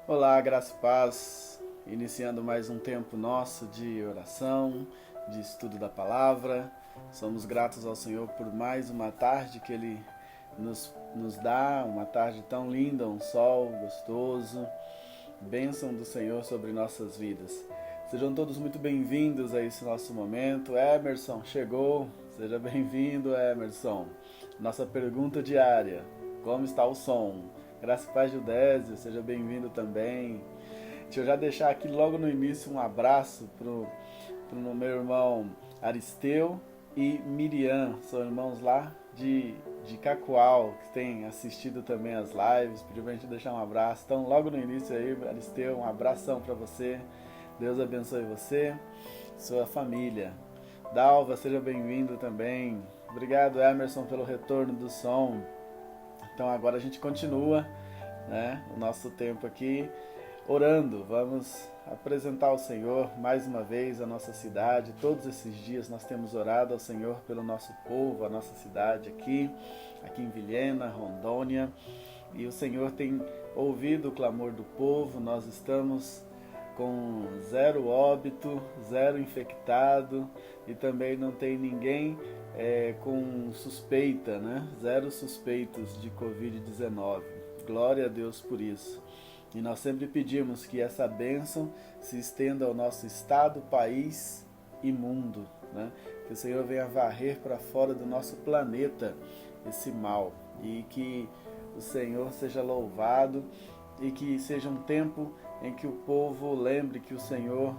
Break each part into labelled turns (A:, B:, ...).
A: Olá, graça e paz. Iniciando mais um tempo nosso de oração, de estudo da palavra. Somos gratos ao Senhor por mais uma tarde que Ele nos dá, uma tarde tão linda, um sol gostoso. Bênção do Senhor sobre nossas vidas. Sejam todos muito bem-vindos a esse nosso momento. Emerson chegou. Seja bem-vindo, Emerson. Nossa pergunta diária: como está o som? Graça e paz, Judésio, seja bem-vindo também. Deixa eu já deixar aqui logo no início um abraço pro meu irmão Aristeu e Miriam, são irmãos lá de Cacoal, que tem assistido também as lives, pediu pra gente deixar um abraço. Então, logo no início aí, Aristeu, um abração para você. Deus abençoe você, sua família. Dalva, seja bem-vindo também. Obrigado, Emerson, pelo retorno do som. Então agora a gente continua, né, o nosso tempo aqui orando. Vamos apresentar ao Senhor mais uma vez a nossa cidade. Todos esses dias nós temos orado ao Senhor pelo nosso povo, a nossa cidade aqui em Vilhena, Rondônia. E o Senhor tem ouvido o clamor do povo. Nós estamos com 0 óbito, 0 infectado e também não tem ninguém com suspeita, né? 0 suspeitos de Covid-19. Glória a Deus por isso. E nós sempre pedimos que essa bênção se estenda ao nosso estado, país e mundo, né? Que o Senhor venha varrer para fora do nosso planeta esse mal e que o Senhor seja louvado e que seja um tempo em que o povo lembre que o Senhor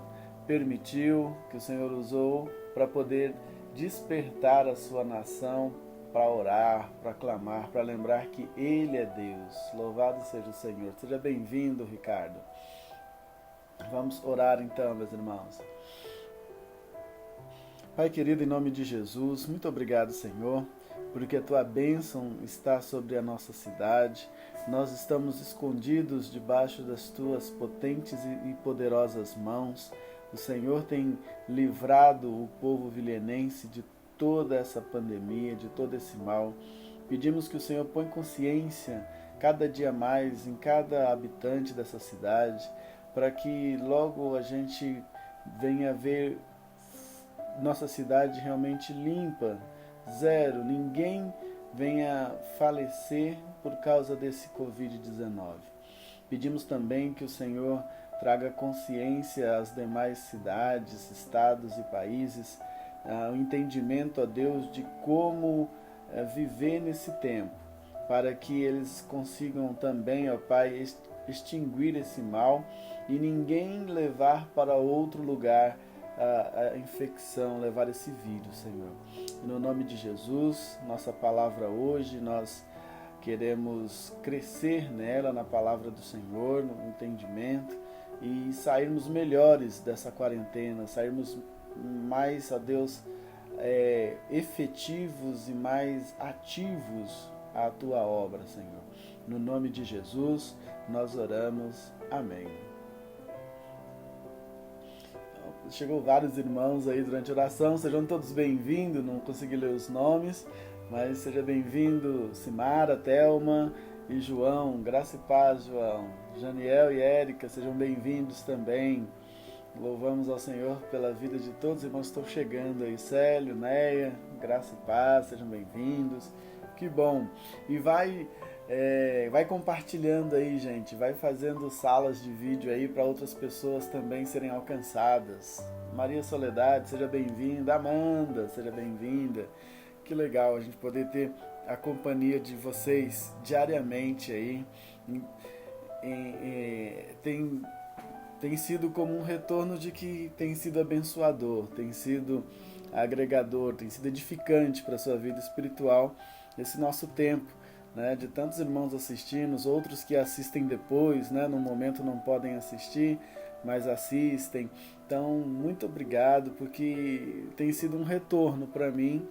A: permitiu, que o Senhor usou para poder despertar a sua nação para orar, para clamar, para lembrar que Ele é Deus. Louvado seja o Senhor. Seja bem-vindo, Ricardo. Vamos orar então, meus irmãos. Pai querido, em nome de Jesus, muito obrigado, Senhor, porque a Tua bênção está sobre a nossa cidade. Nós estamos escondidos debaixo das Tuas potentes e poderosas mãos. O Senhor tem livrado o povo vilhenense de toda essa pandemia, de todo esse mal. Pedimos que o Senhor põe consciência cada dia mais em cada habitante dessa cidade, para que logo a gente venha ver nossa cidade realmente limpa, 0, ninguém venha falecer por causa desse Covid-19. Pedimos também que o Senhor traga consciência às demais cidades, estados e países, o entendimento, ó Deus, de como viver nesse tempo, para que eles consigam também, ó Pai, extinguir esse mal e ninguém levar para outro lugar a infecção, levar esse vírus, Senhor. E no nome de Jesus, nossa palavra hoje, nós queremos crescer nela, na palavra do Senhor, no entendimento e sairmos melhores dessa quarentena, sairmos mais, ó Deus, efetivos e mais ativos à Tua obra, Senhor. No nome de Jesus, nós oramos. Amém. Chegou vários irmãos aí durante a oração, sejam todos bem-vindos, não consegui ler os nomes, mas seja bem-vindo Simara, Thelma e João, graça e paz, João. Janiel e Érica, sejam bem-vindos também. Louvamos ao Senhor pela vida de todos os irmãos que estão chegando aí. Célio, Neia, graça e paz, sejam bem-vindos. Que bom. E vai compartilhando aí, gente. Vai fazendo salas de vídeo aí para outras pessoas também serem alcançadas. Maria Soledade, seja bem-vinda. Amanda, seja bem-vinda. Que legal a gente poder ter a companhia de vocês diariamente aí. Tem sido como um retorno de que tem sido abençoador, tem sido agregador, tem sido edificante para a sua vida espiritual esse nosso tempo, né, de tantos irmãos assistindo, outros que assistem depois, né, no momento não podem assistir, mas assistem. Então, muito obrigado, porque tem sido um retorno para mim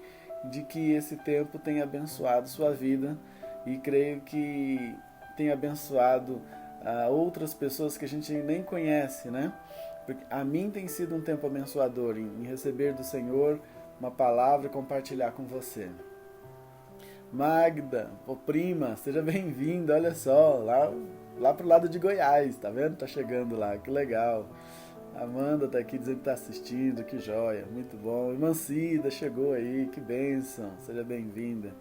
A: de que esse tempo tem abençoado sua vida e creio que tem abençoado outras pessoas que a gente nem conhece, né? Porque a mim tem sido um tempo abençoador em receber do Senhor uma palavra e compartilhar com você. Magda, prima, seja bem-vinda, olha só, lá lá pro lado de Goiás, tá vendo? Tá chegando lá, que legal. A Amanda tá aqui dizendo que tá assistindo, que joia, muito bom. Irmã Cida chegou aí, que bênção, seja bem-vinda.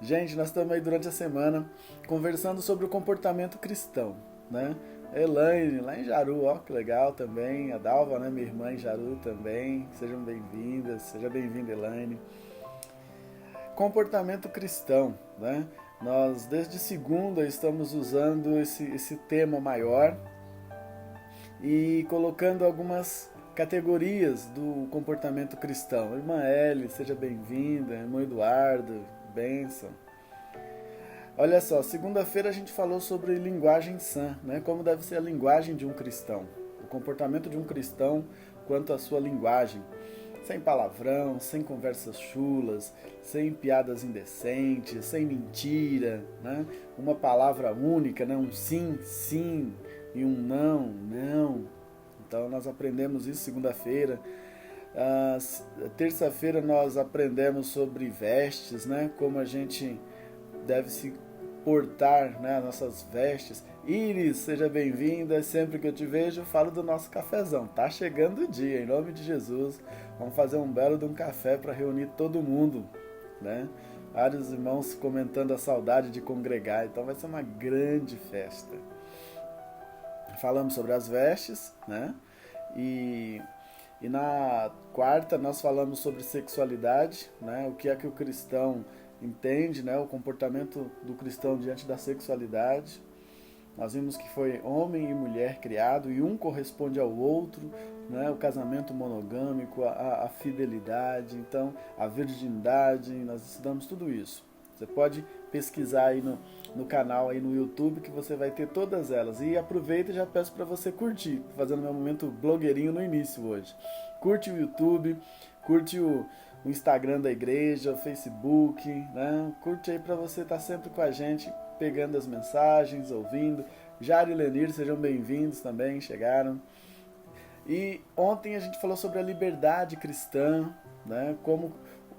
A: Gente, nós estamos aí durante a semana conversando sobre o comportamento cristão, né? Elaine, lá em Jaru, ó, que legal também. A Dalva, né, minha irmã em Jaru também. Sejam bem-vindas, seja bem-vinda, Elaine. Comportamento cristão, né? Nós, desde segunda, estamos usando esse tema maior e colocando algumas categorias do comportamento cristão. Irmã Eli, seja bem-vinda. Irmão Eduardo, bênção. Olha só, segunda-feira a gente falou sobre linguagem sã, né? Como deve ser a linguagem de um cristão, o comportamento de um cristão quanto à sua linguagem. Sem palavrão, sem conversas chulas, sem piadas indecentes, sem mentira, né? Uma palavra única, né? Um sim, sim e um não, não. Então nós aprendemos isso segunda-feira. Terça-feira nós aprendemos sobre vestes, né? Como a gente deve se portar, né? As nossas vestes. Iris, seja bem-vinda. Sempre que eu te vejo, eu falo do nosso cafezão. Tá chegando o dia, em nome de Jesus. Vamos fazer um belo de um café para reunir todo mundo, né? Vários irmãos comentando a saudade de congregar. Então vai ser uma grande festa. Falamos sobre as vestes, né? E na quarta nós falamos sobre sexualidade, né? O que é que o cristão entende, né? O comportamento do cristão diante da sexualidade. Nós vimos que foi homem e mulher criado e um corresponde ao outro, né? O casamento monogâmico, a fidelidade, então a virgindade, nós estudamos tudo isso. Você pode pesquisar aí no canal, aí no YouTube, que você vai ter todas elas. E aproveita e já peço para você curtir, fazendo meu momento blogueirinho no início hoje. Curte o YouTube, curte o Instagram da igreja, o Facebook, né? Curte aí para você estar sempre com a gente, pegando as mensagens, ouvindo. Jari e Lenir, sejam bem-vindos também, chegaram. E ontem a gente falou sobre a liberdade cristã, né? Como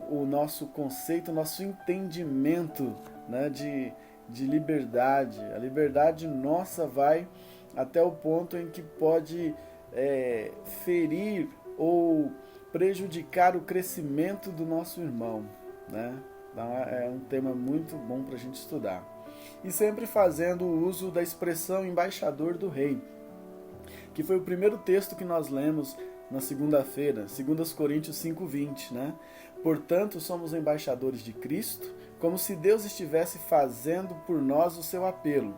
A: o nosso conceito, o nosso entendimento, né, de liberdade. A liberdade nossa vai até o ponto em que pode ferir ou prejudicar o crescimento do nosso irmão, né? Então é um tema muito bom para a gente estudar. E sempre fazendo o uso da expressão embaixador do rei, que foi o primeiro texto que nós lemos na segunda-feira, 2 Coríntios 5:20, né? Portanto, somos embaixadores de Cristo, como se Deus estivesse fazendo por nós o seu apelo.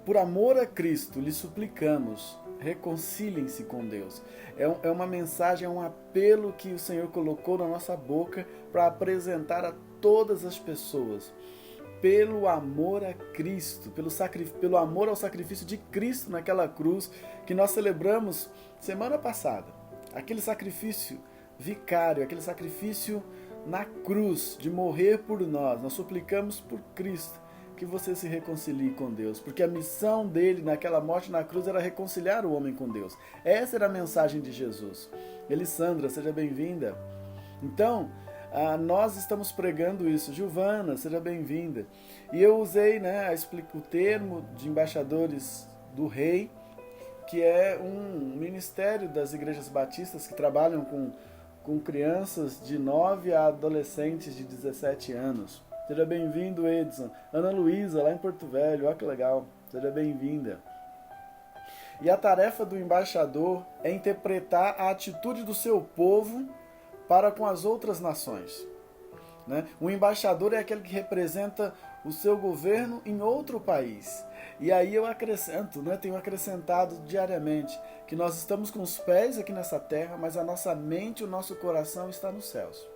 A: Por amor a Cristo, lhe suplicamos, reconciliem-se com Deus. É uma mensagem, é um apelo que o Senhor colocou na nossa boca para apresentar a todas as pessoas. Pelo amor a Cristo, pelo amor ao sacrifício de Cristo naquela cruz que nós celebramos semana passada. Aquele sacrifício vicário, aquele sacrifício na cruz, de morrer por nós. Nós suplicamos por Cristo que você se reconcilie com Deus, porque a missão dele naquela morte na cruz era reconciliar o homem com Deus. Essa era a mensagem de Jesus. Elisandra, seja bem-vinda. Então, nós estamos pregando isso. Gilvana, seja bem-vinda. E eu usei, né, o termo de embaixadores do rei, que é um ministério das igrejas batistas que trabalham com crianças de 9 a adolescentes de 17 anos. Seja bem-vindo, Edson. Ana Luísa, lá em Porto Velho, olha que legal. Seja bem-vinda. E a tarefa do embaixador é interpretar a atitude do seu povo para com as outras nações, né? O embaixador é aquele que representa o seu governo em outro país. E aí eu acrescento, né, tenho acrescentado diariamente, que nós estamos com os pés aqui nessa terra, mas a nossa mente, o nosso coração está nos céus.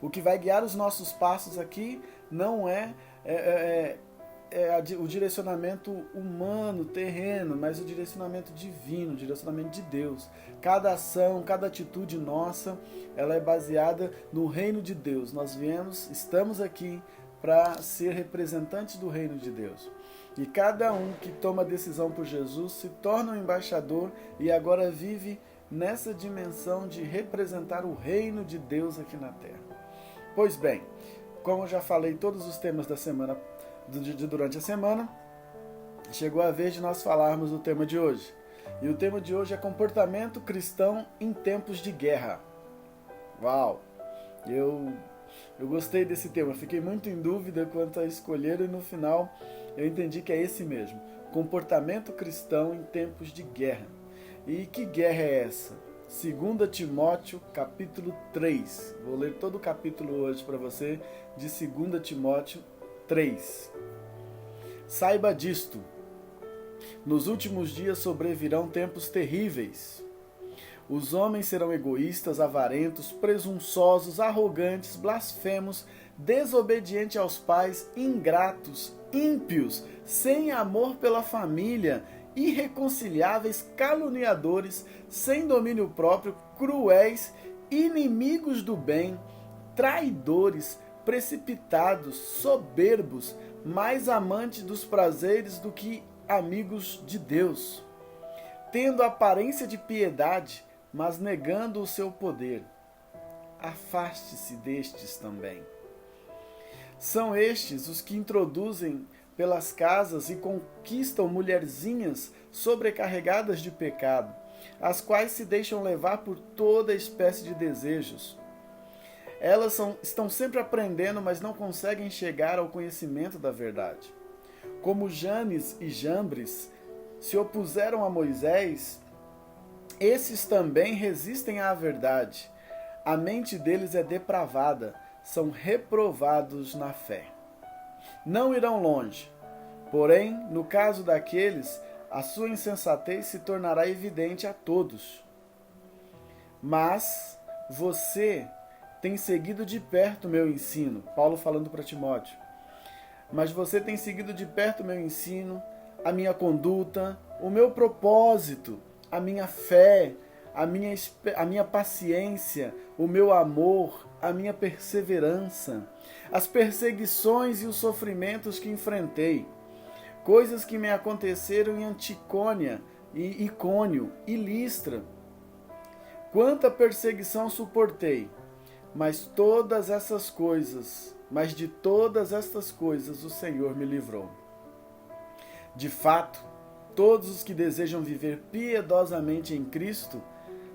A: O que vai guiar os nossos passos aqui não é o direcionamento humano, terreno, mas o direcionamento divino, o direcionamento de Deus. Cada ação, cada atitude nossa, ela é baseada no reino de Deus. Nós estamos aqui para ser representantes do reino de Deus. E cada um que toma decisão por Jesus se torna um embaixador e agora vive nessa dimensão de representar o reino de Deus aqui na terra. Pois bem, como eu já falei todos os temas da semana, durante a semana, chegou a vez de nós falarmos do tema de hoje. E o tema de hoje é comportamento cristão em tempos de guerra. Uau! Eu gostei desse tema, fiquei muito em dúvida quanto a escolher e no final eu entendi que é esse mesmo. Comportamento cristão em tempos de guerra. E que guerra é essa? 2 Timóteo, capítulo 3. Vou ler todo o capítulo hoje para você, de 2 Timóteo 3. Saiba disto: nos últimos dias sobrevirão tempos terríveis. Os homens serão egoístas, avarentos, presunçosos, arrogantes, blasfemos, desobedientes aos pais, ingratos, ímpios, sem amor pela família, irreconciliáveis, caluniadores, sem domínio próprio, cruéis, inimigos do bem, traidores, precipitados, soberbos, mais amantes dos prazeres do que amigos de Deus, tendo aparência de piedade, mas negando o seu poder. Afaste-se destes também. São estes os que introduzem pelas casas e conquistam mulherzinhas sobrecarregadas de pecado, as quais se deixam levar por toda espécie de desejos. Elas estão sempre aprendendo, mas não conseguem chegar ao conhecimento da verdade. Como Janes e Jambres se opuseram a Moisés, esses também resistem à verdade. A mente deles é depravada, são reprovados na fé. Não irão longe. Porém, no caso daqueles, a sua insensatez se tornará evidente a todos. Mas você tem seguido de perto meu ensino. Paulo falando para Timóteo. Mas você tem seguido de perto meu ensino, a minha conduta, o meu propósito, a minha fé, a minha paciência, o meu amor, a minha perseverança, as perseguições e os sofrimentos que enfrentei, coisas que me aconteceram em Anticônia, e Icônio e Listra. Quanta perseguição suportei, mas de todas estas coisas o Senhor me livrou. De fato, todos os que desejam viver piedosamente em Cristo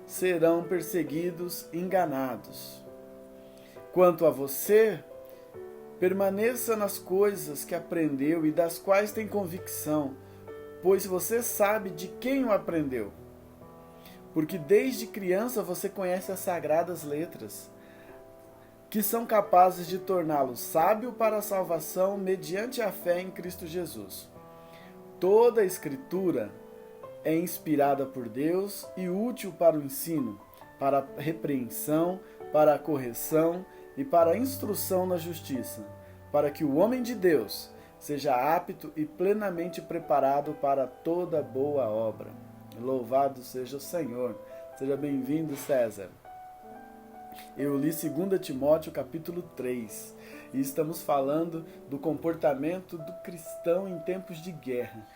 A: serão perseguidos, enganados. Quanto a você, permaneça nas coisas que aprendeu e das quais tem convicção, pois você sabe de quem o aprendeu. Porque desde criança você conhece as sagradas letras, que são capazes de torná-lo sábio para a salvação mediante a fé em Cristo Jesus. Toda a Escritura é inspirada por Deus e útil para o ensino, para a repreensão, para a correção e para a instrução na justiça, para que o homem de Deus seja apto e plenamente preparado para toda boa obra. Louvado seja o Senhor. Seja bem-vindo, César. Eu li 2 Timóteo capítulo 3 e estamos falando do comportamento do cristão em tempos de guerra.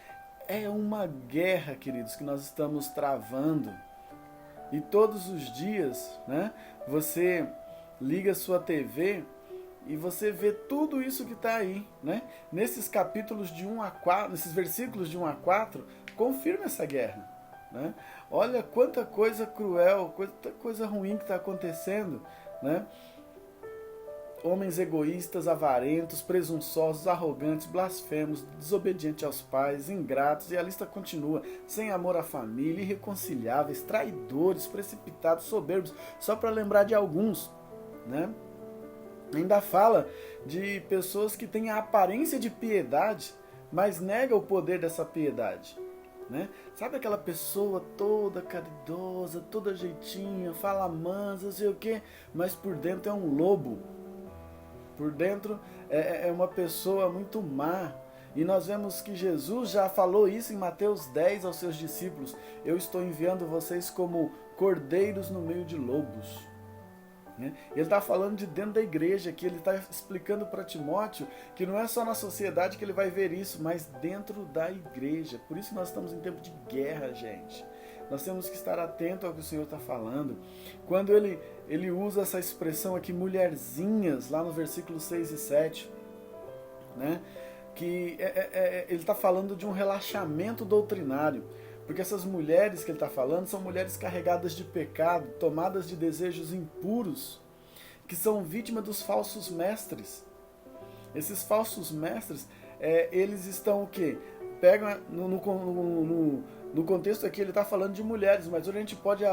A: É uma guerra, queridos, que nós estamos travando. E todos os dias, né, você liga a sua TV e você vê tudo isso que está aí, né? Nesses capítulos de 1 a 4, nesses versículos de 1 a 4, confirma essa guerra, né? Olha quanta coisa cruel, quanta coisa ruim que está acontecendo, né? Homens egoístas, avarentos, presunçosos, arrogantes, blasfemos, desobedientes aos pais, ingratos, e a lista continua, sem amor à família, irreconciliáveis, traidores, precipitados, soberbos, só para lembrar de alguns, né? Ainda fala de pessoas que têm a aparência de piedade, mas negam o poder dessa piedade, né? Sabe aquela pessoa toda caridosa, toda jeitinha, fala mansa, não sei o quê, mas por dentro é um lobo. Por dentro é uma pessoa muito má. E nós vemos que Jesus já falou isso em Mateus 10 aos seus discípulos. Eu estou enviando vocês como cordeiros no meio de lobos. Ele está falando de dentro da igreja aqui. Ele está explicando para Timóteo que não é só na sociedade que ele vai ver isso, mas dentro da igreja. Por isso nós estamos em tempo de guerra, gente. Nós temos que estar atentos ao que o Senhor está falando. Quando ele usa essa expressão aqui, mulherzinhas, lá no versículo 6 e 7, né? que ele está falando de um relaxamento doutrinário. Porque essas mulheres que ele está falando são mulheres carregadas de pecado, tomadas de desejos impuros, que são vítimas dos falsos mestres. Esses falsos mestres, eles estão o quê? Pegam no contexto aqui, ele está falando de mulheres, mas hoje a gente pode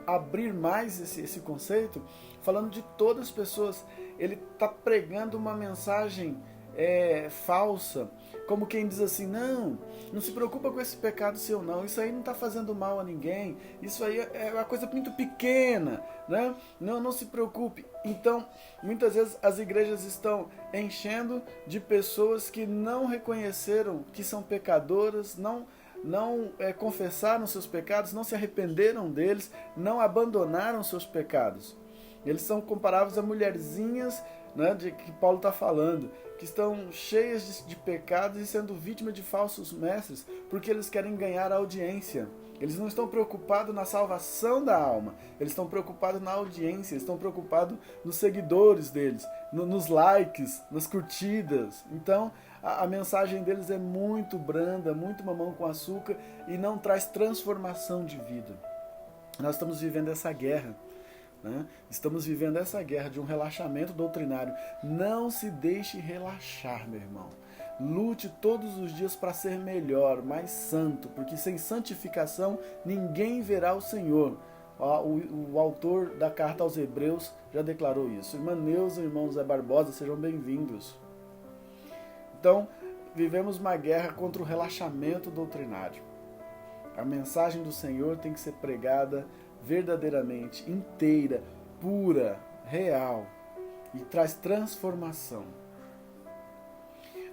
A: abrir mais esse conceito, falando de todas as pessoas. Ele está pregando uma mensagem falsa, como quem diz assim, não se preocupa com esse pecado seu não, isso aí não está fazendo mal a ninguém, isso aí é uma coisa muito pequena, né? Não se preocupe. Então, muitas vezes as igrejas estão enchendo de pessoas que não reconheceram que são pecadoras, não confessaram seus pecados, não se arrependeram deles, não abandonaram seus pecados. Eles são comparáveis a mulherzinhas, né, de que Paulo está falando, que estão cheias de pecados e sendo vítimas de falsos mestres, porque eles querem ganhar audiência. Eles não estão preocupados na salvação da alma, eles estão preocupados na audiência, eles estão preocupados nos seguidores deles, nos likes, nas curtidas. Então, a mensagem deles é muito branda, muito mamão com açúcar e não traz transformação de vida. Nós estamos vivendo essa guerra. Estamos vivendo essa guerra de um relaxamento doutrinário. Não se deixe relaxar, meu irmão. Lute todos os dias para ser melhor, mais santo, porque sem santificação ninguém verá o Senhor. O autor da carta aos Hebreus já declarou isso. Irmã Neuza e irmão Zé Barbosa, sejam bem-vindos. Então, vivemos uma guerra contra o relaxamento doutrinário. A mensagem do Senhor tem que ser pregada verdadeiramente, inteira, pura, real, e traz transformação.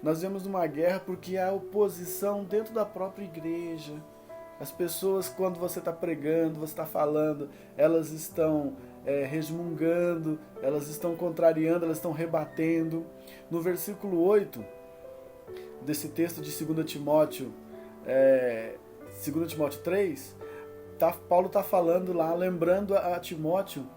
A: Nós vemos uma guerra porque há oposição dentro da própria igreja. As pessoas, quando você está pregando, você está falando, elas estão resmungando, elas estão contrariando, elas estão rebatendo. No versículo 8 desse texto de 2 Timóteo 3, Paulo está falando lá, lembrando a Timóteo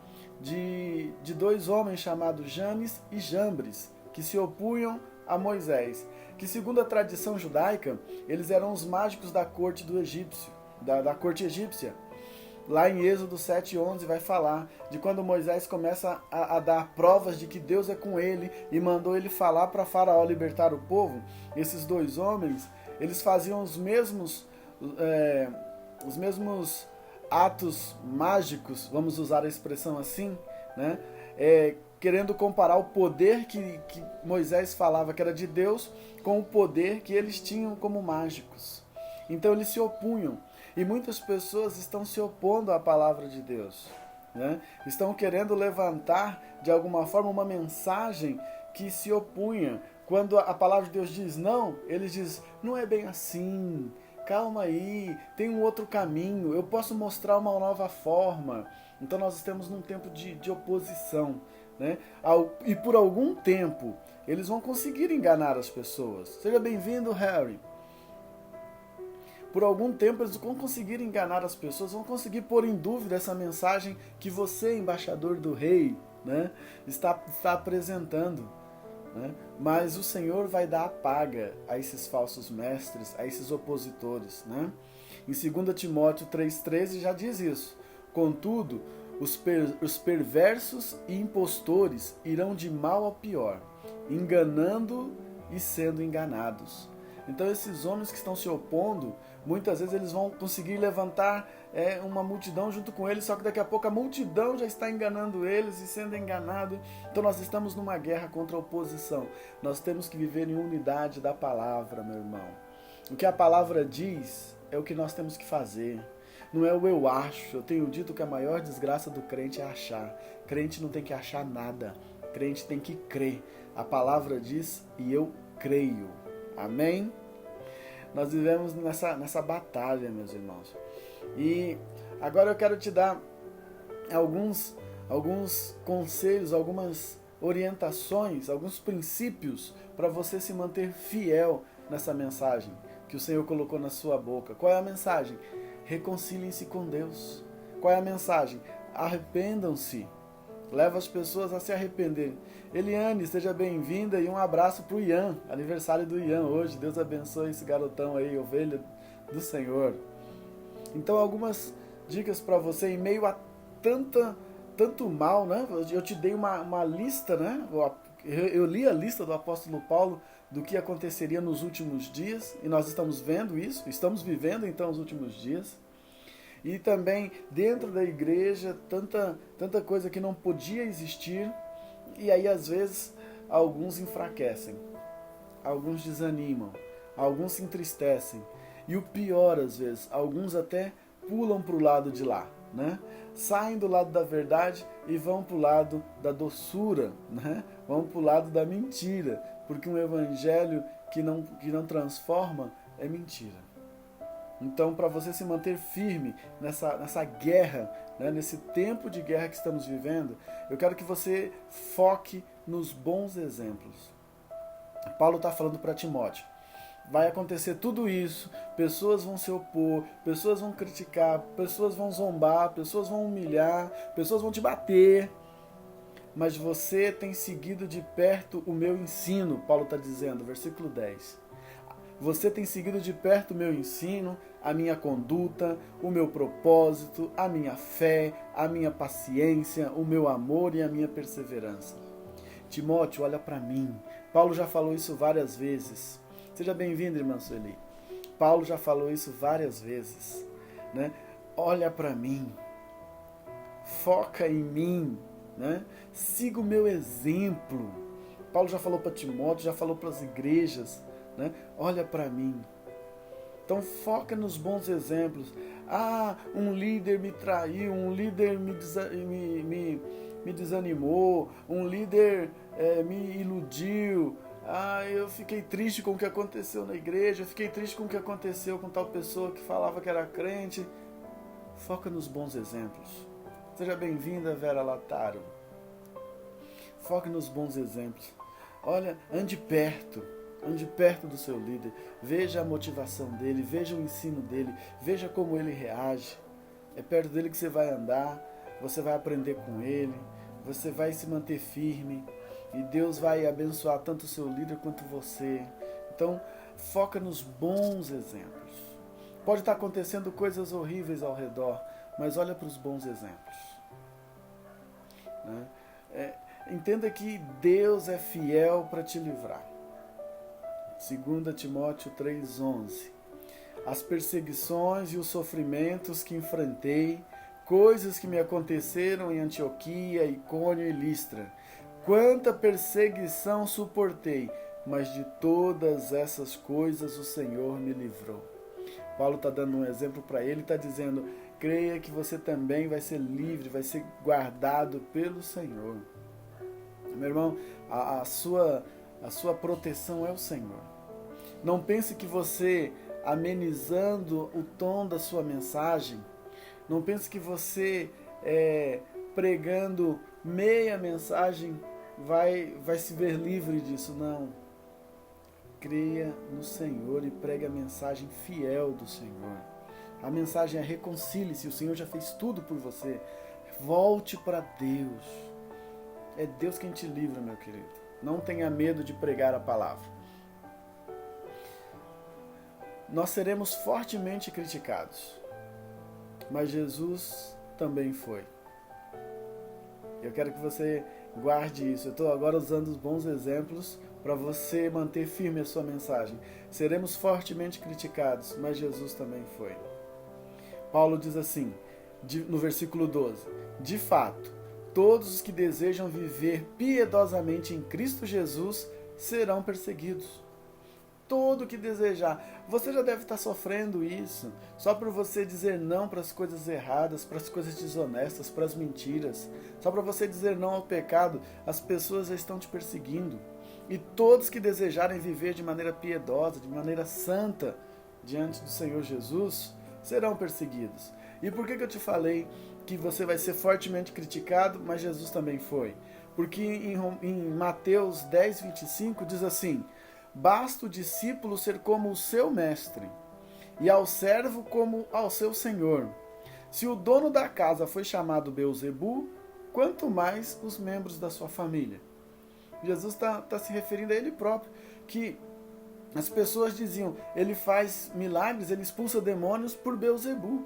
A: de dois homens chamados Janes e Jambres, que se opunham a Moisés, que segundo a tradição judaica, eles eram os mágicos da corte do egípcio, da corte egípcia. Lá em Êxodo 7:11 vai falar de quando Moisés começa a dar provas de que Deus é com ele e mandou ele falar para Faraó libertar o povo. Esses dois homens, eles faziam os mesmos atos mágicos, vamos usar a expressão assim, né? Querendo comparar o poder que Moisés falava que era de Deus com o poder que eles tinham como mágicos. Então eles se opunham. E muitas pessoas estão se opondo à palavra de Deus, né? Estão querendo levantar de alguma forma uma mensagem que se opunha. Quando a palavra de Deus diz não, eles dizem, não é bem assim, calma aí, tem um outro caminho, eu posso mostrar uma nova forma. Então nós estamos num tempo de oposição, né? E por algum tempo eles vão conseguir enganar as pessoas. Seja bem-vindo, Harry. Por algum tempo eles vão conseguir enganar as pessoas, vão conseguir pôr em dúvida essa mensagem que você, embaixador do rei, né, está apresentando. Né? Mas o Senhor vai dar a paga a esses falsos mestres, a esses opositores. Né? Em 2 Timóteo 3,13 já diz isso. Contudo, os perversos e impostores irão de mal a pior, enganando e sendo enganados. Então esses homens que estão se opondo, muitas vezes eles vão conseguir levantar uma multidão junto com eles, só que daqui a pouco a multidão já está enganando eles e sendo enganado. Então nós estamos numa guerra contra a oposição. Nós temos que viver em unidade da palavra, meu irmão. O que a palavra diz é o que nós temos que fazer. Não é o eu acho. Eu tenho dito que a maior desgraça do crente é achar. Crente não tem que achar nada. Crente tem que crer. A palavra diz e eu creio. Amém? Nós vivemos nessa batalha, meus irmãos. E agora eu quero te dar alguns conselhos, algumas orientações, alguns princípios para você se manter fiel nessa mensagem que o Senhor colocou na sua boca. Qual é a mensagem? Reconciliem-se com Deus. Qual é a mensagem? Arrependam-se. leva as pessoas a se arrependerem. Eliane, seja bem-vinda e um abraço para o Ian, aniversário do Ian hoje. Deus abençoe esse garotão aí, ovelha do Senhor. Então, algumas dicas para você em meio a tanto mal, né? Eu te dei uma lista, né? Eu li a lista do apóstolo Paulo do que aconteceria nos últimos dias, e nós estamos vendo isso, estamos vivendo então os últimos dias. E também dentro da igreja, tanta coisa que não podia existir, e aí às vezes alguns enfraquecem, alguns desanimam, alguns se entristecem, e o pior às vezes, alguns até pulam para o lado de lá, né? Saem do lado da verdade e vão para o lado da doçura, né? Vão para o lado da mentira, porque um evangelho que não transforma é mentira. Então, para você se manter firme nessa guerra, né? Nesse tempo de guerra que estamos vivendo, eu quero que você foque nos bons exemplos. Paulo está falando para Timóteo: vai acontecer tudo isso, pessoas vão se opor, pessoas vão criticar, pessoas vão zombar, pessoas vão humilhar, pessoas vão te bater, mas você tem seguido de perto o meu ensino, Paulo está dizendo, versículo 10. Você tem seguido de perto o meu ensino, a minha conduta, o meu propósito, a minha fé, a minha paciência, o meu amor e a minha perseverança. Timóteo, olha para mim. Paulo já falou isso várias vezes. Seja bem-vindo, irmã Sueli. Paulo já falou isso várias vezes, né? Olha para mim, foca em mim, né? Siga o meu exemplo. Paulo já falou para Timóteo, já falou para as igrejas, né? Olha para mim. Então foca nos bons exemplos. Ah, um líder me traiu, um líder me desanimou, um líder me iludiu. Ah, eu fiquei triste com o que aconteceu na igreja, fiquei triste com o que aconteceu com tal pessoa que falava que era crente. Foca nos bons exemplos. Seja bem-vinda, Vera Lataro. Foque nos bons exemplos. Olha, ande perto do seu líder. Veja a motivação dele, veja o ensino dele, veja como ele reage. É perto dele que você vai andar, você vai aprender com ele, você vai se manter firme. E Deus vai abençoar tanto o seu líder quanto você. Então, foca nos bons exemplos. Pode estar acontecendo coisas horríveis ao redor, mas olha para os bons exemplos. Né? Entenda que Deus é fiel para te livrar. 2 Timóteo 3,11. As perseguições e os sofrimentos que enfrentei, coisas que me aconteceram em Antioquia, Icônio e Listra. Quanta perseguição suportei, mas de todas essas coisas o Senhor me livrou. Paulo está dando um exemplo para ele, está dizendo: creia que você também vai ser livre, vai ser guardado pelo Senhor. Meu irmão, a sua proteção é o Senhor. Não pense que você, amenizando o tom da sua mensagem, não pense que você, pregando meia mensagem, vai se ver livre disso. Não. Creia no Senhor e pregue a mensagem fiel do Senhor. A mensagem é: reconcilie-se, o Senhor já fez tudo por você. Volte para Deus. É Deus quem te livra, meu querido. Não tenha medo de pregar a palavra. Nós seremos fortemente criticados, mas Jesus também foi. Eu quero que você guarde isso. Eu estou agora usando os bons exemplos para você manter firme a sua mensagem. Seremos fortemente criticados, mas Jesus também foi. Paulo diz assim, no versículo 12: de fato, todos os que desejam viver piedosamente em Cristo Jesus serão perseguidos. Todo que desejar. Você já deve estar sofrendo isso, só por você dizer não para as coisas erradas, para as coisas desonestas, para as mentiras. Só para você dizer não ao pecado, as pessoas já estão te perseguindo. E todos que desejarem viver de maneira piedosa, de maneira santa, diante do Senhor Jesus, serão perseguidos. E por que eu te falei que você vai ser fortemente criticado, mas Jesus também foi? Porque em Mateus 10, 25 diz assim: basta o discípulo ser como o seu mestre, e ao servo como ao seu senhor. Se o dono da casa foi chamado Beelzebu, quanto mais os membros da sua família. Jesus está se referindo a ele próprio, que as pessoas diziam, ele faz milagres, ele expulsa demônios por Beelzebu.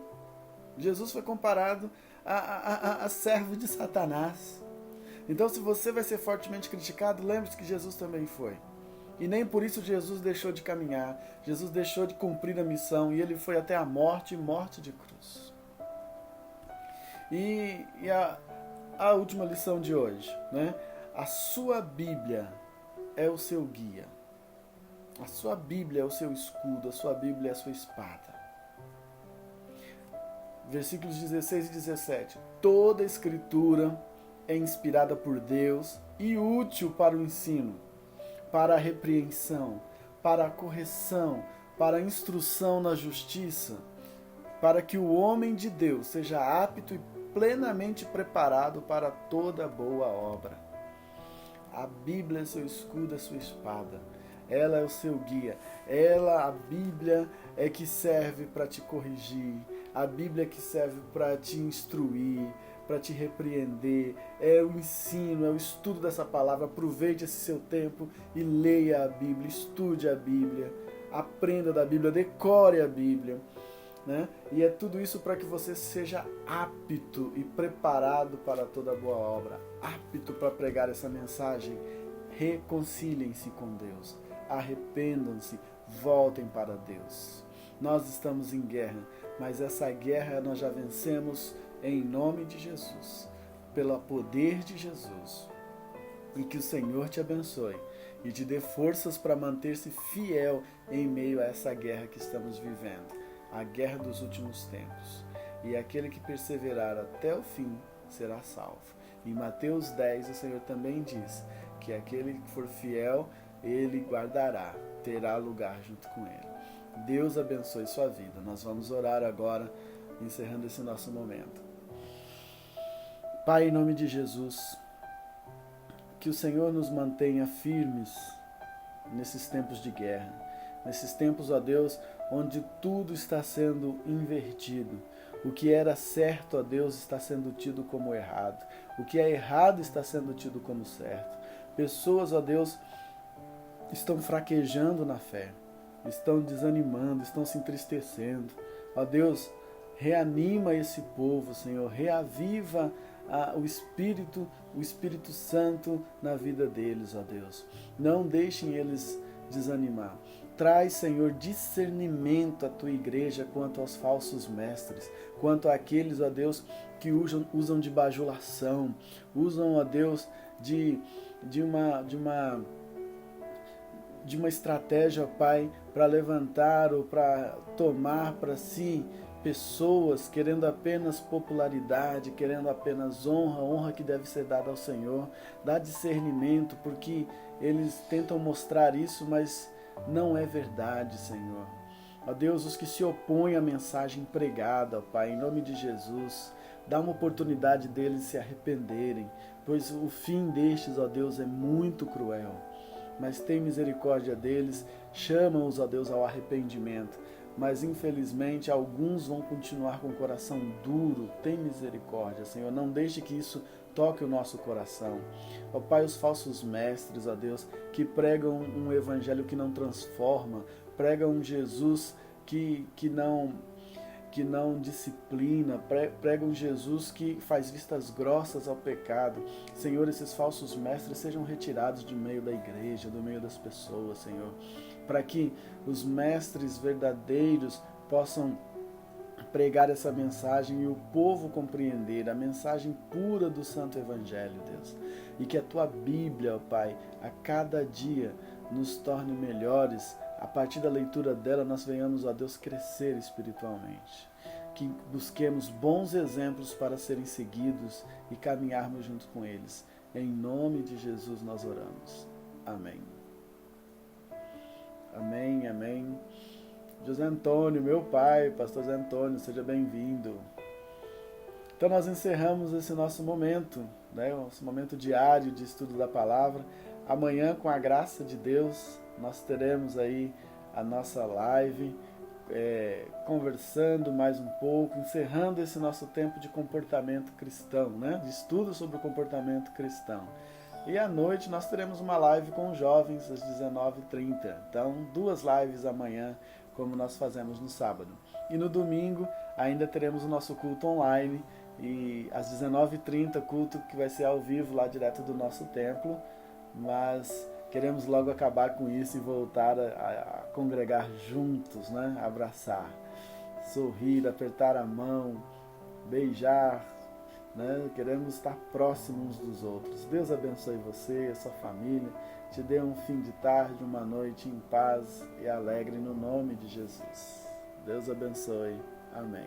A: Jesus foi comparado a servo de Satanás. Então, se você vai ser fortemente criticado, lembre-se que Jesus também foi. E nem por isso Jesus deixou de caminhar, Jesus deixou de cumprir a missão, e ele foi até a morte, morte de cruz. E a última lição de hoje, né? A sua Bíblia é o seu guia. A sua Bíblia é o seu escudo, a sua Bíblia é a sua espada. Versículos 16 e 17. Toda a Escritura é inspirada por Deus e útil para o ensino, para a repreensão, para a correção, para a instrução na justiça, para que o homem de Deus seja apto e plenamente preparado para toda boa obra. A Bíblia é seu escudo, é sua espada. Ela é o seu guia. A Bíblia, é que serve para te corrigir. A Bíblia é que serve para te instruir, para te repreender. É o ensino, é o estudo dessa palavra. Aproveite esse seu tempo e leia a Bíblia, estude a Bíblia, aprenda da Bíblia, decore a Bíblia. Né? E é tudo isso para que você seja apto e preparado para toda boa obra, apto para pregar essa mensagem. Reconciliem-se com Deus, arrependam-se, voltem para Deus. Nós estamos em guerra, mas essa guerra nós já vencemos em nome de Jesus, pelo poder de Jesus. E que o Senhor te abençoe e te dê forças para manter-se fiel em meio a essa guerra que estamos vivendo, a guerra dos últimos tempos. E aquele que perseverar até o fim será salvo. Em Mateus 10, o Senhor também diz que aquele que for fiel, ele guardará, terá lugar junto com ele. Deus abençoe sua vida. Nós vamos orar agora, encerrando esse nosso momento. Pai, em nome de Jesus, que o Senhor nos mantenha firmes nesses tempos de guerra, nesses tempos, ó Deus, onde tudo está sendo invertido. O que era certo, ó Deus, está sendo tido como errado. O que é errado está sendo tido como certo. Pessoas, ó Deus, estão fraquejando na fé, estão desanimando, estão se entristecendo. Ó Deus, reanima esse povo, Senhor, reaviva o Espírito Santo na vida deles, ó Deus. Não deixem eles desanimar. Traz, Senhor, discernimento à tua igreja quanto aos falsos mestres, quanto àqueles, ó Deus, que usam de bajulação, usam, ó Deus, de uma estratégia, ó Pai, para levantar ou para tomar para si pessoas querendo apenas popularidade, querendo apenas honra que deve ser dada ao Senhor. Dá discernimento, porque eles tentam mostrar isso, mas não é verdade, Senhor. Ó Deus, os que se opõem à mensagem pregada, ó Pai, em nome de Jesus, dá uma oportunidade deles se arrependerem, pois o fim destes, ó Deus, é muito cruel. Mas tem misericórdia deles, chama-os, ó Deus, ao arrependimento. Mas infelizmente alguns vão continuar com o coração duro. Tem misericórdia, Senhor, não deixe que isso toque o nosso coração. Ó Pai, os falsos mestres, ó Deus, que pregam um evangelho que não transforma, pregam um Jesus que não disciplina, pregam um Jesus que faz vistas grossas ao pecado. Senhor, esses falsos mestres sejam retirados do meio da igreja, do meio das pessoas, Senhor, para que os mestres verdadeiros possam pregar essa mensagem e o povo compreender a mensagem pura do Santo Evangelho, Deus. E que a Tua Bíblia, ó Pai, a cada dia nos torne melhores. A partir da leitura dela nós venhamos, ó Deus, crescer espiritualmente. Que busquemos bons exemplos para serem seguidos e caminharmos junto com eles. Em nome de Jesus nós oramos. Amém. Amém, amém. José Antônio, meu pai, pastor José Antônio, seja bem-vindo. Então nós encerramos esse nosso momento, né? Nosso momento diário de estudo da palavra. Amanhã, com a graça de Deus, nós teremos aí a nossa live conversando mais um pouco, encerrando esse nosso tempo de comportamento cristão, né? De estudo sobre o comportamento cristão. E à noite nós teremos uma live com os jovens às 19h30. Então, 2 lives amanhã, como nós fazemos no sábado. E no domingo ainda teremos o nosso culto online, e às 19h30, culto que vai ser ao vivo lá direto do nosso templo. Mas queremos logo acabar com isso e voltar a congregar juntos, né? Abraçar, sorrir, apertar a mão, beijar, né? Queremos estar próximos uns dos outros. Deus abençoe você e a sua família, te dê um fim de tarde, uma noite em paz e alegre no nome de Jesus. Deus abençoe. Amém.